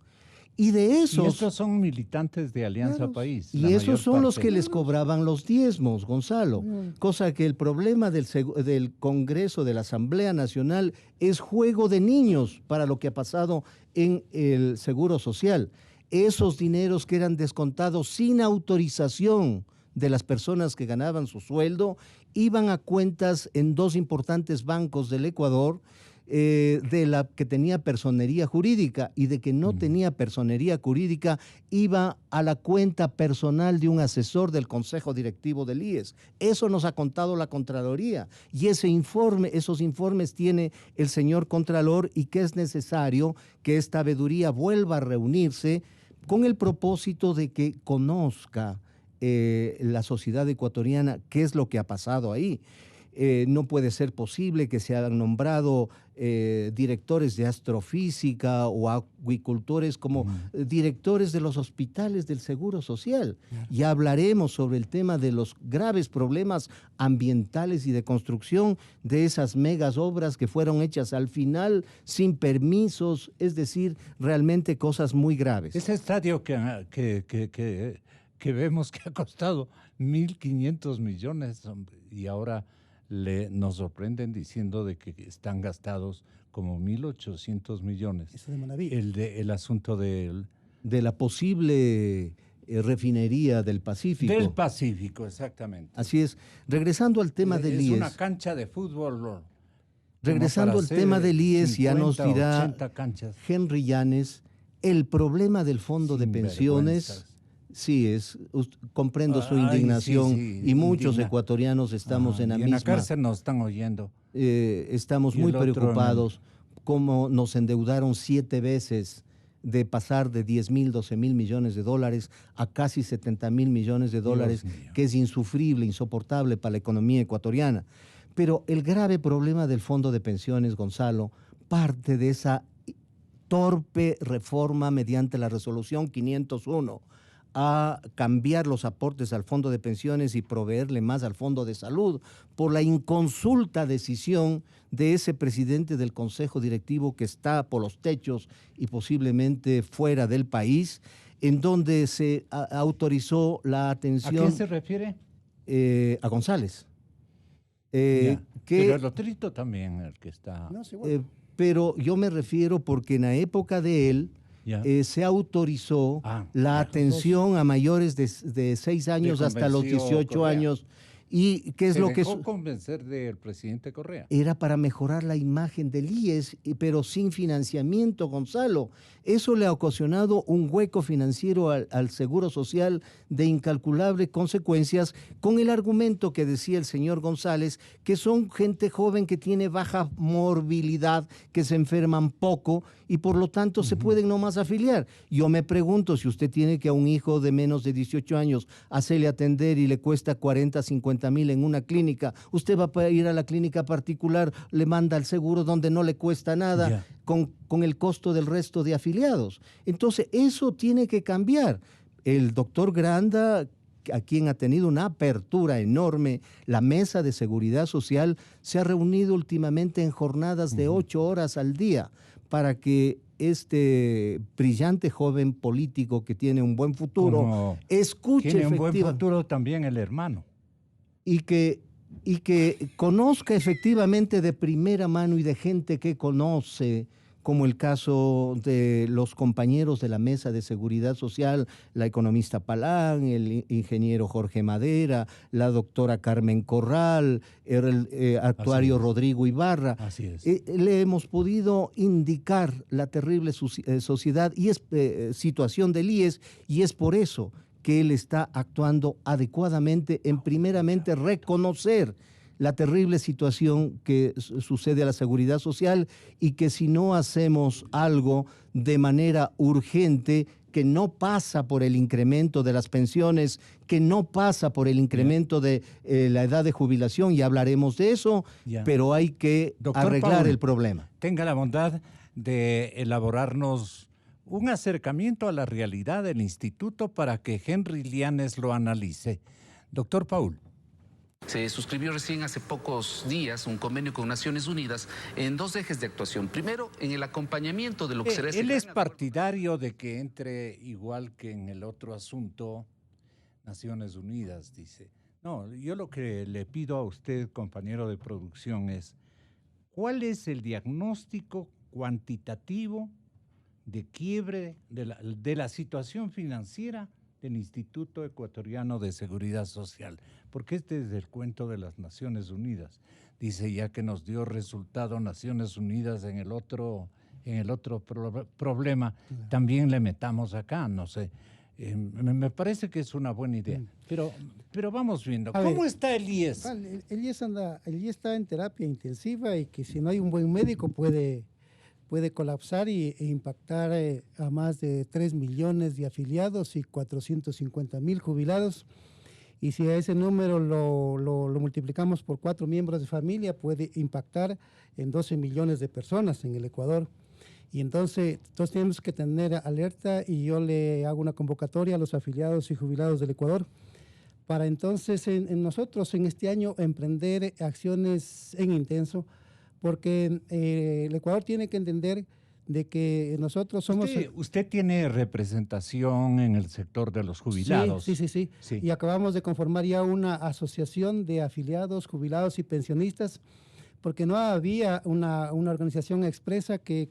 Y de esos... Y estos son militantes de Alianza Claro. País. Y la esos mayor son los parte. que les cobraban los diezmos, Gonzalo. Cosa que el problema del Congreso, de la Asamblea Nacional, es juego de niños para lo que ha pasado en el Seguro Social. Esos dineros que eran descontados sin autorización de las personas que ganaban su sueldo, iban a cuentas en 2 importantes bancos del Ecuador, de la que tenía personería jurídica, y de que no tenía personería jurídica iba a la cuenta personal de un asesor del Consejo Directivo del IES. Eso nos ha contado la Contraloría, y esos informes tiene el señor Contralor, y que es necesario que esta veeduría vuelva a reunirse con el propósito de que conozca la sociedad ecuatoriana qué es lo que ha pasado ahí. No puede ser posible que se hayan nombrado directores de astrofísica o acuicultores como directores de los hospitales del Seguro Social. Ya hablaremos sobre el tema de los graves problemas ambientales y de construcción de esas megas obras que fueron hechas al final sin permisos, es decir, realmente cosas muy graves. Ese estadio que vemos que ha costado 1.500 millones, hombre, y ahora nos sorprenden diciendo de que están gastados como 1.800 millones. Eso de Manaví. El asunto De la posible refinería del Pacífico. del Pacífico, exactamente. Así es. Regresando al tema del Es IES. una cancha de fútbol. Regresando al tema del IES, ya nos dirá 80 canchas. Henry Llanes, el problema del fondo de pensiones. Sinvergüenzas. Sí, comprendo su Ay, indignación, sí, y muchos indigna. ecuatorianos estamos en la y misma. en la cárcel nos están oyendo. Estamos Y muy el otro preocupados cómo nos endeudaron 7 veces, de pasar de 10.000, 12.000 millones de dólares a casi 70.000 millones de dólares, que es insufrible, insoportable para la economía ecuatoriana. Pero el grave problema del Fondo de Pensiones, Gonzalo, parte de esa torpe reforma mediante la resolución 501 a cambiar los aportes al Fondo de Pensiones y proveerle más al Fondo de Salud por la inconsulta decisión de ese presidente del Consejo Directivo que está por los techos y posiblemente fuera del país, en donde se autorizó la atención... ¿A quién se refiere? A González. Pero el Lotrito también, el que está... No, sí, bueno. Pero yo me refiero porque en la época de él se autorizó la atención a mayores de 6 años hasta los 18 Correa. años. ¿Y qué es se lo que dejó convencer del presidente Correa? Era para mejorar la imagen del IES, pero sin financiamiento, Gonzalo. Eso le ha ocasionado un hueco financiero al Seguro Social de incalculables consecuencias, con el argumento que decía el señor González, que son gente joven que tiene baja morbilidad, que se enferman poco y por lo tanto se pueden nomás afiliar. Yo me pregunto, si usted tiene que a un hijo de menos de 18 años hacerle atender y le cuesta 40, 50 mil en una clínica, usted va a ir a la clínica particular, le manda al seguro donde no le cuesta nada, con el costo del resto de afiliados. Entonces, eso tiene que cambiar. El doctor Granda, a quien ha tenido una apertura enorme, la Mesa de Seguridad Social se ha reunido últimamente en jornadas de 8 horas al día para que este brillante joven político que tiene un buen futuro escuche tiene un buen futuro también el hermano. Y que conozca efectivamente de primera mano y de gente que conoce, como el caso de los compañeros de la Mesa de Seguridad Social, la economista Palán, el ingeniero Jorge Madera, la doctora Carmen Corral, el actuario Rodrigo Ibarra. Así es. Le hemos podido indicar la terrible sociedad y situación del IES, y es por eso que él está actuando adecuadamente en primeramente reconocer la terrible situación que sucede a la seguridad social y que si no hacemos algo de manera urgente, que no pasa por el incremento de las pensiones, que no pasa por el incremento de la edad de jubilación, y hablaremos de eso, pero hay que arreglar Paul, el problema. Tenga la bondad de elaborarnos un acercamiento a la realidad del instituto para que Henry Lianes lo analice. Doctor Paul. Se suscribió recién hace pocos días un convenio con Naciones Unidas en 2 ejes de actuación. Primero, en el acompañamiento de lo que será... Él es partidario de que entre, igual que en el otro asunto, Naciones Unidas, dice. No, yo lo que le pido a usted, compañero de producción, es ¿cuál es el diagnóstico cuantitativo de quiebre de la situación financiera del Instituto Ecuatoriano de Seguridad Social? Porque este es el cuento de las Naciones Unidas. Dice, ya que nos dio resultado Naciones Unidas en el otro problema, también le metamos acá, no sé. Me parece que es una buena idea. Pero vamos viendo. ¿Cómo está el IES? El IES está en terapia intensiva y que si no hay un buen médico puede colapsar e impactar a más de 3 millones de afiliados y 450,000 jubilados. Y si a ese número lo multiplicamos por 4 miembros de familia, puede impactar en 12 millones de personas en el Ecuador. Y entonces tenemos que tener alerta, y yo le hago una convocatoria a los afiliados y jubilados del Ecuador para entonces nosotros en este año emprender acciones en intenso, porque el Ecuador tiene que entender de que nosotros somos... Usted tiene representación en el sector de los jubilados. Sí. Y acabamos de conformar ya una asociación de afiliados, jubilados y pensionistas, porque no había una organización expresa que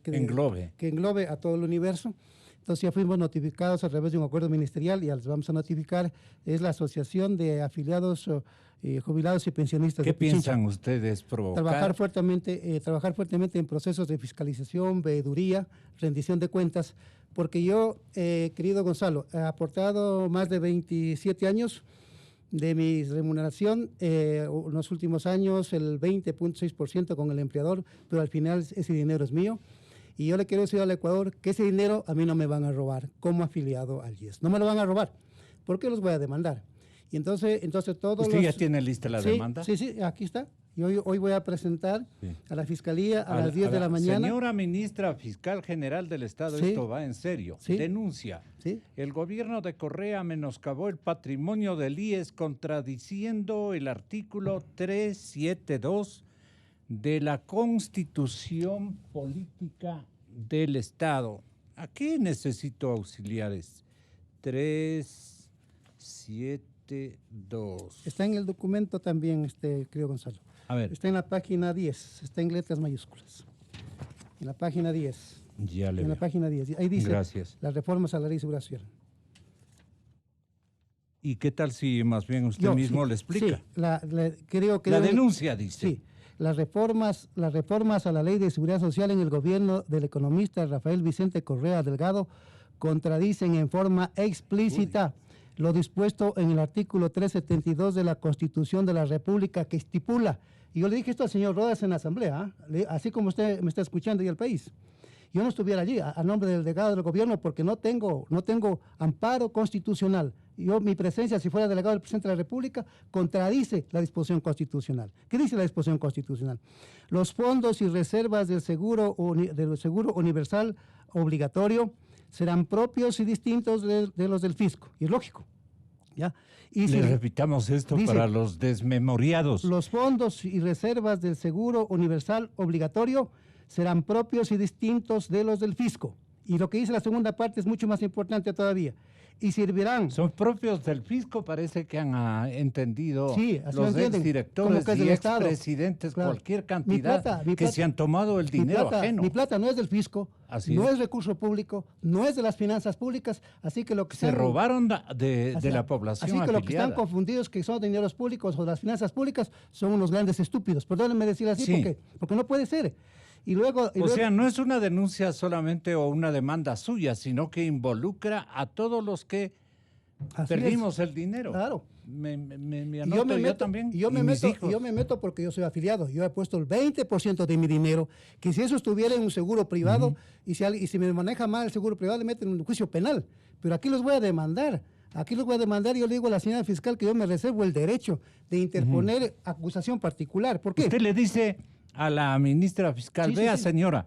englobe a todo el universo. Entonces ya fuimos notificados a través de un acuerdo ministerial, y les vamos a notificar, es la Asociación de Afiliados, Jubilados y Pensionistas. ¿Qué piensan ustedes provocar? Trabajar fuertemente en procesos de fiscalización, veeduría, rendición de cuentas, porque yo, querido Gonzalo, he aportado más de 27 años de mi remuneración, en los últimos años el 20.6% con el empleador, pero al final ese dinero es mío. Y yo le quiero decir al Ecuador que ese dinero a mí no me van a robar como afiliado al IES. No me lo van a robar, porque los voy a demandar. Y entonces todos ¿Usted ya tiene lista la demanda? Sí, aquí está. Y hoy voy a presentar a la Fiscalía a las 10 de la mañana. Señora Ministra Fiscal General del Estado, esto va en serio. Denuncia. El gobierno de Correa menoscabó el patrimonio del IES contradiciendo el artículo 372 de la Constitución Política del Estado. ¿A qué necesito auxiliares? 372. Está en el documento también, creo, Gonzalo. A ver. Está en la página 10, está en letras mayúsculas. En la página 10. Ya le En veo. la página 10. Ahí dice Gracias. las reformas a la ley de seguridad social. ¿Y qué tal si más bien usted mismo le explica? Sí, creo que la denuncia dice. Sí, las reformas a la ley de seguridad social en el gobierno del economista Rafael Vicente Correa Delgado contradicen en forma explícita lo dispuesto en el artículo 372 de la Constitución de la República, que estipula, y yo le dije esto al señor Rodas en la Asamblea, así como usted me está escuchando y el país, yo no estuviera allí a nombre del delegado del gobierno porque no tengo amparo constitucional. Mi presencia, si fuera delegado del presidente de la República, contradice la disposición constitucional. ¿Qué dice la disposición constitucional? Los fondos y reservas del seguro universal obligatorio serán propios y distintos de los del fisco. Y es lógico. ¿Ya? Y Le repitamos esto dice, para los desmemoriados. Los fondos y reservas del seguro universal obligatorio serán propios y distintos de los del fisco. Y lo que dice la segunda parte es mucho más importante todavía. Y servirán. Son propios del fisco, parece que han entendido los exdirectores y expresidentes, cualquier cantidad que se han tomado el dinero ajeno. Mi plata no es del fisco, no es recurso público, no es de las finanzas públicas, así que lo que se robaron de la población así que afiliada. Lo que están confundidos que son dineros públicos o de las finanzas públicas son unos grandes estúpidos. Perdónenme decir así porque no puede ser. O sea, no es una denuncia solamente o una demanda suya, sino que involucra a todos los que perdimos el dinero. Claro. Me anoto yo también. Yo me meto porque yo soy afiliado. Yo he puesto el 20% de mi dinero, que si eso estuviera en un seguro privado, y si me maneja mal el seguro privado, le meten un juicio penal. Pero aquí los voy a demandar. Y yo le digo a la señora fiscal que yo me reservo el derecho de interponer acusación particular. ¿Por qué? Usted le dice a la ministra fiscal, señora,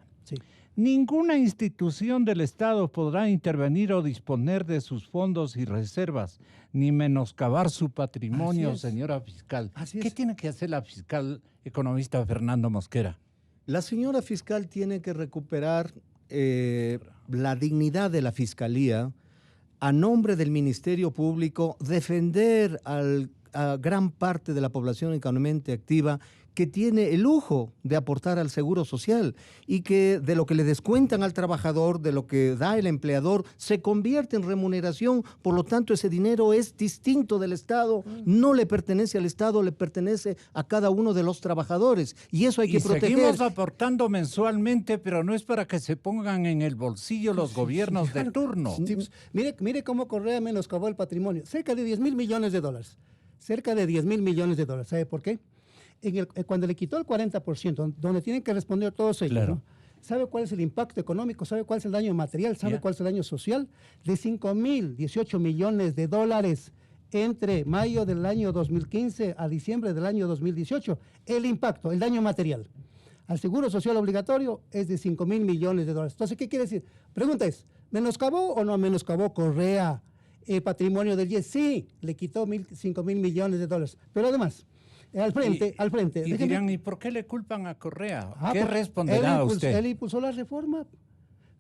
ninguna institución del Estado podrá intervenir o disponer de sus fondos y reservas, ni menoscabar su patrimonio, señora fiscal. ¿Qué tiene que hacer la fiscal economista Fernando Mosquera? La señora fiscal tiene que recuperar la dignidad de la fiscalía a nombre del Ministerio Público, defender a gran parte de la población económicamente activa que tiene el lujo de aportar al seguro social y que de lo que le descuentan al trabajador, de lo que da el empleador, se convierte en remuneración. Por lo tanto, ese dinero es distinto del Estado, no le pertenece al Estado, le pertenece a cada uno de los trabajadores. Y eso hay que proteger. Seguimos aportando mensualmente, pero no es para que se pongan en el bolsillo los gobiernos de turno. Mire cómo Correa menoscabó el patrimonio. Cerca de 10 mil millones de dólares. Cerca de 10 mil millones de dólares. ¿Sabe por qué? Cuando le quitó el 40%, donde tienen que responder todos ellos, ¿no? ¿Sabe cuál es el impacto económico? ¿Sabe cuál es el daño material? ¿Sabe cuál es el daño social? De 5.018 millones de dólares entre mayo del año 2015 a diciembre del año 2018. El impacto, el daño material al seguro social obligatorio es de 5.000 millones de dólares. Entonces, ¿qué quiere decir? Pregunta es, ¿menoscabó o no menoscabó Correa el patrimonio del IES? Sí, le quitó 5.000 millones de dólares. Pero además, al frente. Y dirán, ¿y por qué le culpan a Correa? ¿Qué responderá usted? Él impulsó la reforma.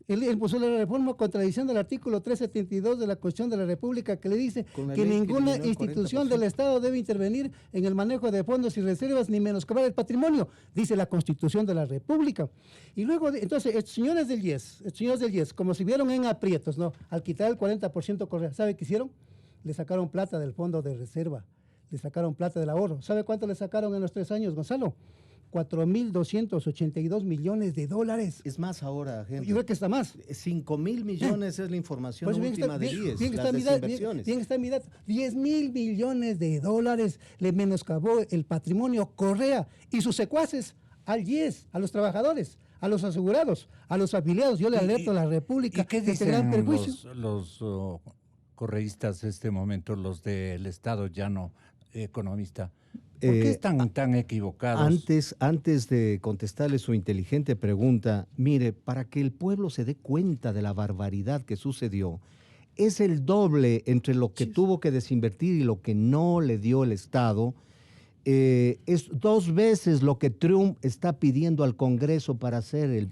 Él impulsó la reforma contradiciendo el artículo 372 de la Constitución de la República, que le dice que ninguna institución del Estado debe intervenir en el manejo de fondos y reservas ni menoscabar el patrimonio, dice la Constitución de la República. Y luego, entonces, estos señores del IES, como se vieron en aprietos, ¿no? Al quitar el 40% Correa, ¿sabe qué hicieron? Le sacaron plata del fondo de reserva. Le sacaron plata del ahorro. ¿Sabe cuánto le sacaron en los 3 años, Gonzalo? 4.282 millones de dólares. Es más ahora, Henry. Yo creo que está más. 5.000 millones es la información Pues última de IES, bien las desinversiones. Bien está mi dato. 10.000 millones de dólares le menoscabó el patrimonio Correa y sus secuaces al IES, a los trabajadores, a los asegurados, a los afiliados. Yo le alerto a la República ¿Y qué de este dicen gran perjuicio. los correístas en este momento, los del Estado Llano economista? ¿Por qué están tan equivocados? Antes de contestarle su inteligente pregunta, mire, para que el pueblo se dé cuenta de la barbaridad que sucedió, es el doble entre lo que tuvo que desinvertir y lo que no le dio el Estado. Es 2 veces lo que Trump está pidiendo al Congreso para hacer el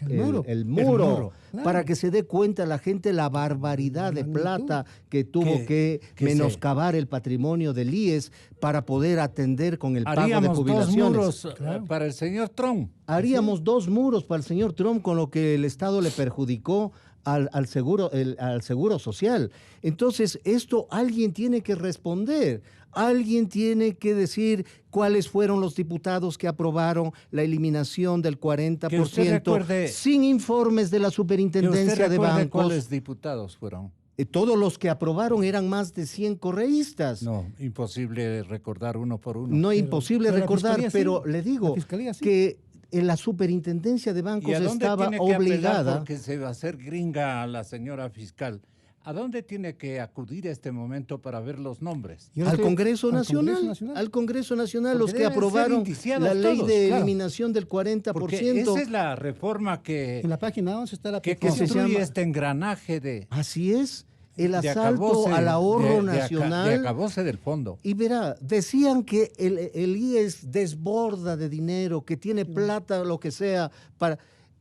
muro, claro. Para que se dé cuenta la gente la barbaridad de plata que tuvo que menoscabar el patrimonio del IES para poder atender con el pago de jubilaciones. 2 muros para el señor Trump. Haríamos 2 muros para el señor Trump con lo que el Estado le perjudicó al seguro social. Entonces, esto alguien tiene que responder. Alguien tiene que decir cuáles fueron los diputados que aprobaron la eliminación del 40% sin informes de la Superintendencia de Bancos. ¿Cuáles diputados fueron? Todos los que aprobaron eran más de 100 correístas. No, imposible recordar uno por uno. No, imposible recordar, pero le digo que la Superintendencia de Bancos estaba obligada. Porque se va a hacer gringa a la señora fiscal. ¿A dónde tiene que acudir a este momento para ver los nombres? Al Congreso Nacional. Al Congreso Nacional, los que aprobaron la ley de eliminación del 40%. Porque esa es la reforma que... En la página 11 está la que construye este engranaje de... Así es. El asalto al ahorro nacional. De acabose del fondo. Y verá, decían que el IES desborda de dinero, que tiene plata, lo que sea, para...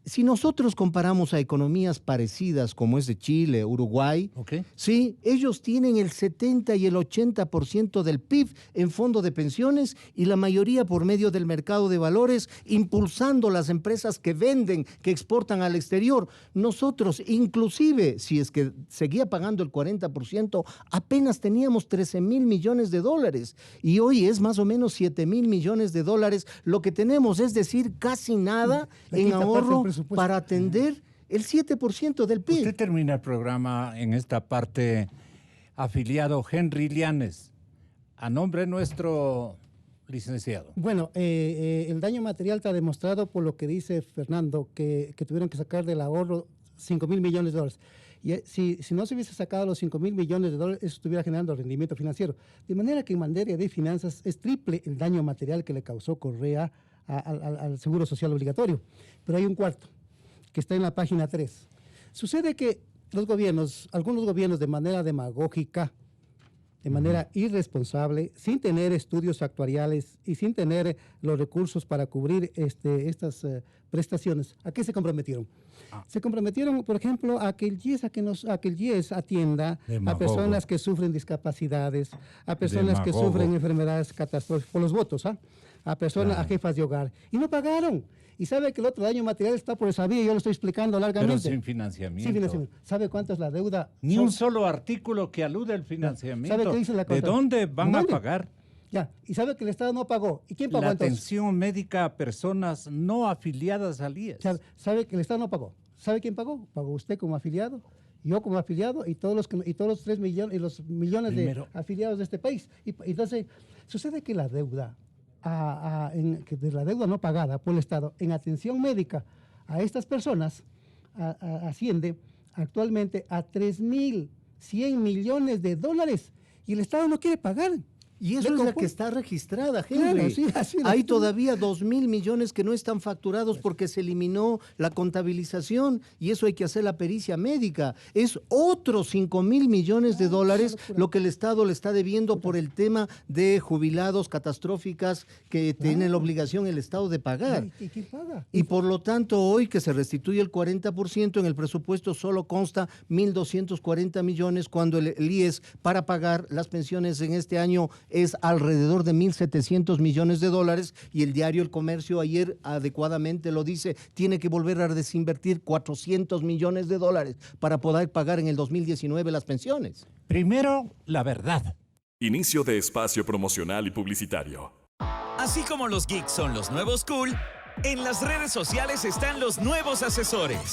Si nosotros comparamos a economías parecidas como es de Chile, Uruguay, sí, ellos tienen el 70 y el 80% del PIB en fondo de pensiones y la mayoría por medio del mercado de valores, impulsando las empresas que venden, que exportan al exterior. Nosotros, inclusive, si es que seguía pagando el 40%, apenas teníamos 13.000 millones de dólares y hoy es más o menos 7.000 millones de dólares lo que tenemos, es decir, casi nada en ahorro para atender el 7% del PIB. Usted termina el programa en esta parte, afiliado Henry Llanes, a nombre nuestro, licenciado. Bueno, el daño material está demostrado por lo que dice Fernando, que tuvieron que sacar del ahorro 5.000 millones de dólares. Y si no se hubiese sacado los 5.000 millones de dólares, eso estuviera generando rendimiento financiero. De manera que en materia de finanzas es triple el daño material que le causó Correa al Seguro Social Obligatorio. Pero hay un cuarto, que está en la página 3. Sucede que algunos gobiernos de manera demagógica, de manera irresponsable, sin tener estudios actuariales y sin tener los recursos para cubrir estas prestaciones, ¿a qué se comprometieron? Se comprometieron, por ejemplo, a que el IES atienda a personas que sufren discapacidades, a personas que sufren enfermedades catastróficas, por los votos, a personas, a jefas de hogar, y no pagaron. Y sabe que el otro daño material está por esa vía, yo lo estoy explicando largamente. Pero sin financiamiento. Sin financiamiento. ¿Sabe cuánto es la deuda? Ni un solo artículo que alude al financiamiento. ¿Sabe qué dice la ¿De dónde van a pagar? Ya, y sabe que el Estado no pagó. ¿Y quién pagó la entonces? atención médica a personas no afiliadas al IES. ¿Sabe que el Estado no pagó? ¿Sabe quién pagó? Pagó usted como afiliado, yo como afiliado y todos los 3 millones y los millones de afiliados de este país. Y entonces, sucede que la deuda, que de la deuda no pagada por el Estado en atención médica a estas personas asciende actualmente a 3.100 millones de dólares y el Estado no quiere pagar. Y eso es la que está registrada, Henry. Claro, sí, hay todavía 2.000 millones que no están facturados porque se eliminó la contabilización y eso hay que hacer la pericia médica. Es otros 5.000 millones de dólares lo que el Estado le está debiendo por el tema de jubilados catastróficas que tiene la obligación el Estado de pagar. ¿Y quién paga? Y por lo tanto, hoy que se restituye el 40%, en el presupuesto solo consta 1.240 millones cuando el IES para pagar las pensiones en este año es alrededor de 1.700 millones de dólares y el diario El Comercio ayer adecuadamente lo dice, tiene que volver a desinvertir 400 millones de dólares para poder pagar en el 2019 las pensiones. Primero, la verdad. Inicio de espacio promocional y publicitario. Así como los geeks son los nuevos cool, En las redes sociales están los nuevos asesores.